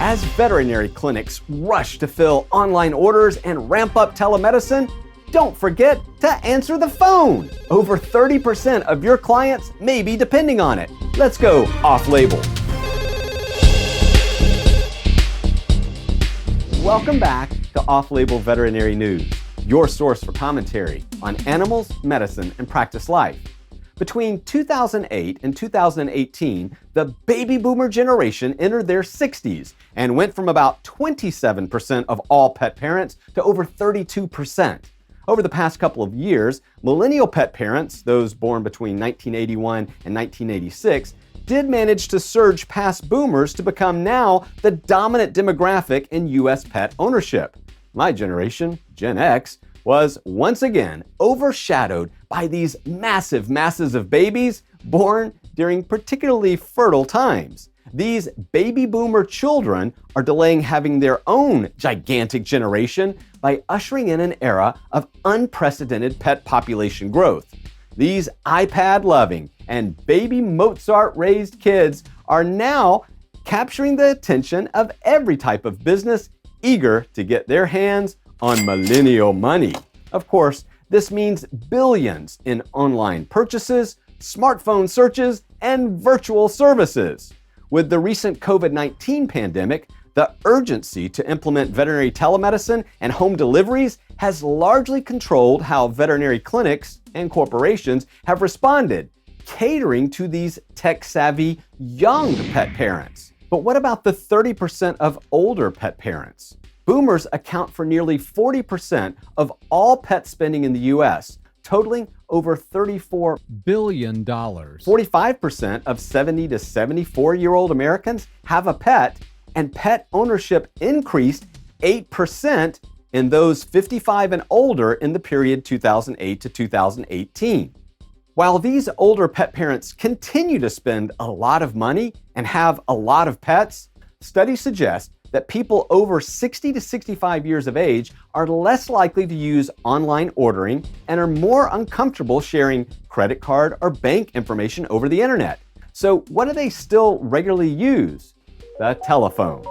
As veterinary clinics rush to fill online orders and ramp up telemedicine, don't forget to answer the phone. Over 30% of your clients may be depending on it. Let's go off-label. Welcome back to Off-Label Veterinary News, your source for commentary on animals, medicine, and practice life. Between 2008 and 2018, the baby boomer generation entered their 60s and went from about 27% of all pet parents to over 32%. Over the past couple of years, millennial pet parents, those born between 1981 and 1986, did manage to surge past boomers to become now the dominant demographic in U.S. pet ownership. My generation, Gen X, was once again overshadowed by these massive masses of babies born during particularly fertile times. These baby boomer children are delaying having their own gigantic generation by ushering in an era of unprecedented pet population growth. These iPad-loving and Baby Mozart-raised kids are now capturing the attention of every type of business eager to get their hands on millennial money. Of course, this means billions in online purchases, smartphone searches, and virtual services. With the recent COVID-19 pandemic, the urgency to implement veterinary telemedicine and home deliveries has largely controlled how veterinary clinics and corporations have responded, catering to these tech-savvy young pet parents. But what about the 30% of older pet parents? Boomers account for nearly 40% of all pet spending in the U.S., totaling over $34 billion. 45% of 70 to 74-year-old Americans have a pet, and pet ownership increased 8% in those 55 and older in the period 2008 to 2018. While these older pet parents continue to spend a lot of money and have a lot of pets, studies suggest that people over 60 to 65 years of age are less likely to use online ordering and are more uncomfortable sharing credit card or bank information over the internet. So what do they still regularly use? The telephone.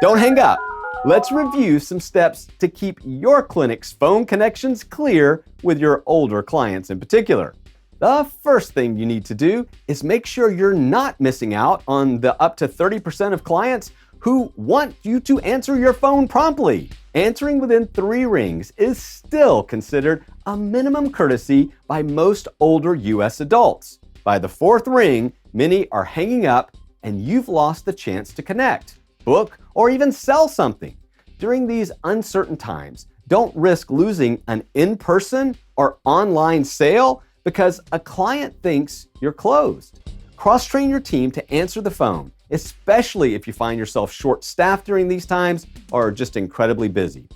Don't hang up. Let's review some steps to keep your clinic's phone connections clear with your older clients in particular. The first thing you need to do is make sure you're not missing out on the up to 30% of clients who want you to answer your phone promptly. Answering within 3 rings is still considered a minimum courtesy by most older U.S. adults. By the 4th ring, many are hanging up and you've lost the chance to connect, book, or even sell something. During these uncertain times, don't risk losing an in-person or online sale because a client thinks you're closed. Cross-train your team to answer the phone, especially if you find yourself short-staffed during these times or just incredibly busy.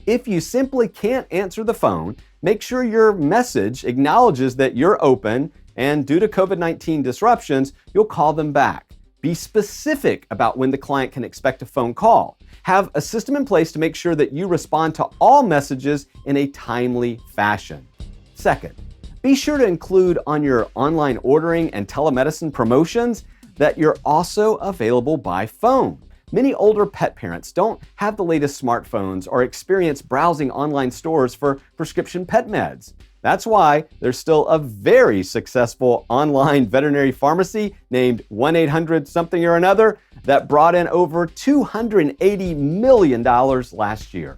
If you simply can't answer the phone, make sure your message acknowledges that you're open, and due to COVID-19 disruptions, you'll call them back. Be specific about when the client can expect a phone call. Have a system in place to make sure that you respond to all messages in a timely fashion. Second, be sure to include on your online ordering and telemedicine promotions that you're also available by phone. Many older pet parents don't have the latest smartphones or experience browsing online stores for prescription pet meds. That's why there's still a very successful online veterinary pharmacy named 1-800-something or another that brought in over $280 million last year.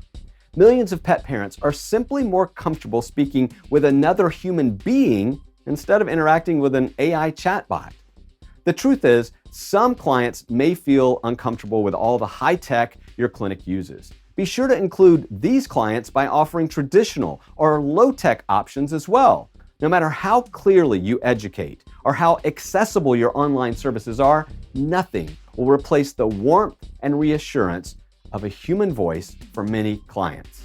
Millions of pet parents are simply more comfortable speaking with another human being instead of interacting with an AI chatbot. The truth is, some clients may feel uncomfortable with all the high tech your clinic uses. Be sure to include these clients by offering traditional or low-tech options as well. No matter how clearly you educate or how accessible your online services are, nothing will replace the warmth and reassurance of a human voice for many clients.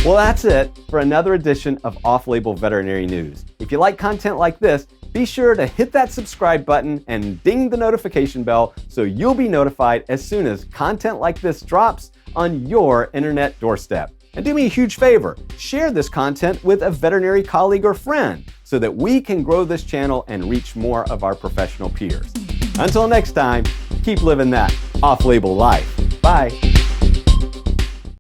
Well, that's it for another edition of Off-Label Veterinary News. If you like content like this, be sure to hit that subscribe button and ding the notification bell so you'll be notified as soon as content like this drops on your internet doorstep. And do me a huge favor, share this content with a veterinary colleague or friend so that we can grow this channel and reach more of our professional peers. Until next time, keep living that off-label life. Bye.